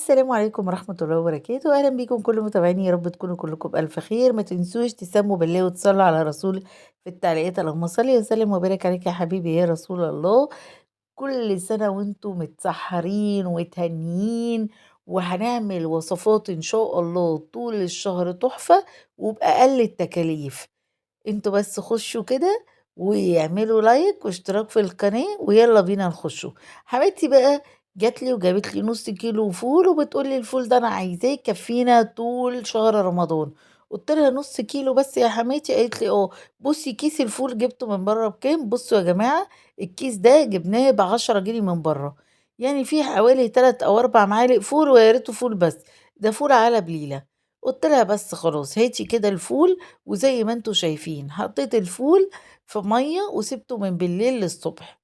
السلام عليكم ورحمة الله وبركاته، أهلا بيكم كل متابعيني، يا رب تكونوا كلكم بألف خير. ما تنسوش تسموا بالله وتصلوا على رسول في التعليقات، اللهم صل وسلم وبارك عليك يا حبيبي يا رسول الله. كل سنة وانتم متسحرين وتهنيين، وهنعمل وصفات إن شاء الله طول الشهر تحفة وبأقل التكاليف. انتوا بس خشوا كده واعملوا لايك واشتراك في القناة ويلا بينا نخشوا. حماتي بقى جات لي وجابت لي نص كيلو فول وبتقول لي الفول ده انا عايزاه يكفينا طول شهر رمضان. قلت لها نص كيلو بس يا حماتي؟ قالت لي اه. بصي كيس الفول جبته من بره بكام؟ بصوا يا جماعة، الكيس ده جبناه ب10 جنيه من بره، يعني فيه حوالي 3 أو 4 معالق فول، ويا ريته فول بس، ده فول على بليلة. قلت لها بس خلاص هاتي كده الفول، وزي ما انتوا شايفين حطيت الفول في ميه وسبته من بالليل للصبح.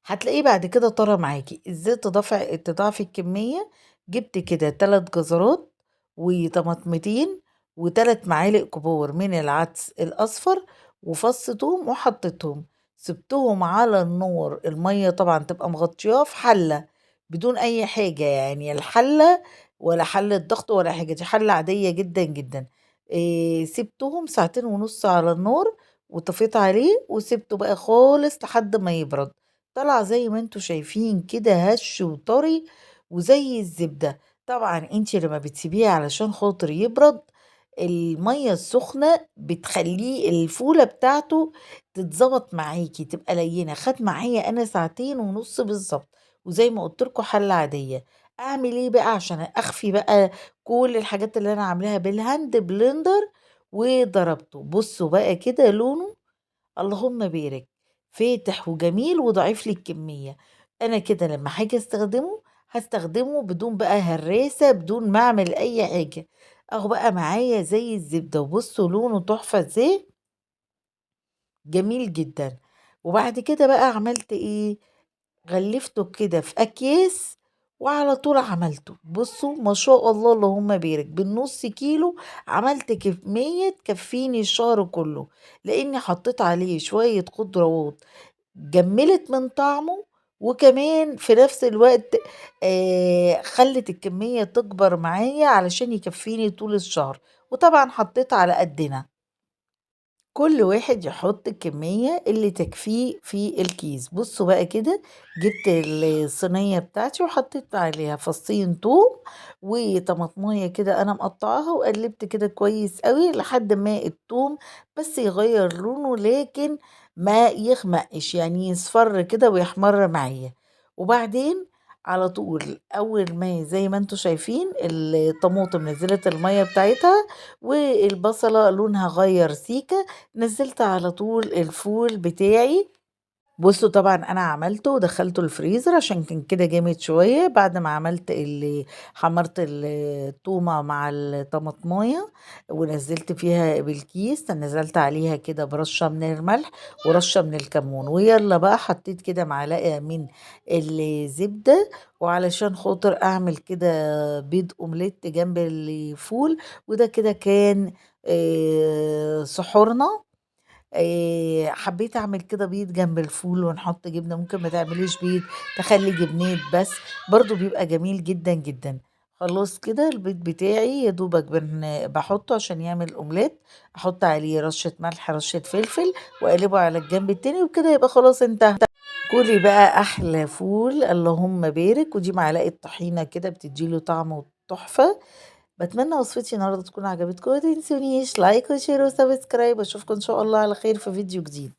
هتلاقيه بعد كده طرى معاكي. ازاي تضاعفي الكميه؟ جبت كده 3 جزرات وطماطمتين و3 معالق كبار من العدس الاصفر وفص ثوم وحطيتهم، سبتهم على النار. الميه طبعا تبقى مغطياه في حله بدون اي حاجه، يعني الحله ولا حله ضغط ولا حاجه، دي حله عاديه جدا جدا. إيه، سبتهم ساعتين ونص على النار وطفيت عليه وسبته بقى خالص لحد ما يبرد. طلع زي ما انتوا شايفين كده هش وطري وزي الزبدة. طبعا انتي لما بتسيبيه علشان خاطر يبرد، المية السخنة بتخليه الفولة بتاعته تتظبط معاكي تبقى لينة. خد معايا انا ساعتين ونص بالظبط، وزي ما قلتلكوا حلة عادية. اعمل ايه بقى عشان اخفي بقى كل الحاجات اللي انا عاملاها بالهاند بلندر؟ وضربته. بصوا بقى كده لونه، اللهم بارك، فاتح وجميل وضعيف لي الكمية. انا كده لما حاجة استخدمه هستخدمه بدون بقى هراسة، بدون ما اعمل اي حاجة. اهو بقى معايا زي الزبدة، وبصوا لونه تحفة ازاي، جميل جدا. وبعد كده بقى عملت ايه؟ غلفته كده في اكياس وعلى طول عملته. بصوا ما شاء الله اللهم بارك، بالنص كيلو عملت كمية تكفيني الشهر كله، لاني حطيت عليه شوية خضروات جملت من طعمه، وكمان في نفس الوقت خلت الكمية تكبر معايا علشان يكفيني طول الشهر. وطبعا حطيت على قدنا، كل واحد يحط الكمية اللي تكفيه في الكيس. بصوا بقى كده، جبت الصينية بتاعتي وحطيت عليها فصين توم وطماطمية كده انا مقطعاها، وقلبت كده كويس قوي لحد ما التوم بس يغير لونه، لكن ما يغمقش، يعني يصفر كده ويحمر معايا. وبعدين على طول اول ما زي ما انتوا شايفين الطماطم نزلت المية بتاعتها والبصلة لونها غير سيكة، نزلت على طول الفول بتاعي. بصوا طبعا انا عملته ودخلته الفريزر عشان كان كده جامد شوية. بعد ما عملت اللي حمرت التومة مع الطماطمايه ونزلت فيها بالكيس، نزلت عليها كده برشة من الملح ورشة من الكمون، ويلا بقى حطيت كده معلقة من الزبدة، وعلشان خاطر اعمل كده بيض اومليت جنب الفول. وده كده كان سحورنا. حبيت اعمل كده بيض جنب الفول ونحط جبنه، ممكن ما تعمليش بيض تخلي جبنات بس، برضو بيبقى جميل جدا جدا. خلاص كده البيض بتاعي يا دوبك بحطه عشان يعمل اومليت، احط عليه رشه ملح رشه فلفل واقلبه على الجنب التاني، وكده يبقى خلاص انتهى. كلي بقى احلى فول اللهم بارك، ودي معلقه طحينه كده بتديله طعم تحفه. بتمنى وصفتي النهارده تكون عجبتكم، ما تنسونيش لايك وشير وسبسكرايب، واشوفكم ان شاء الله على خير في فيديو جديد.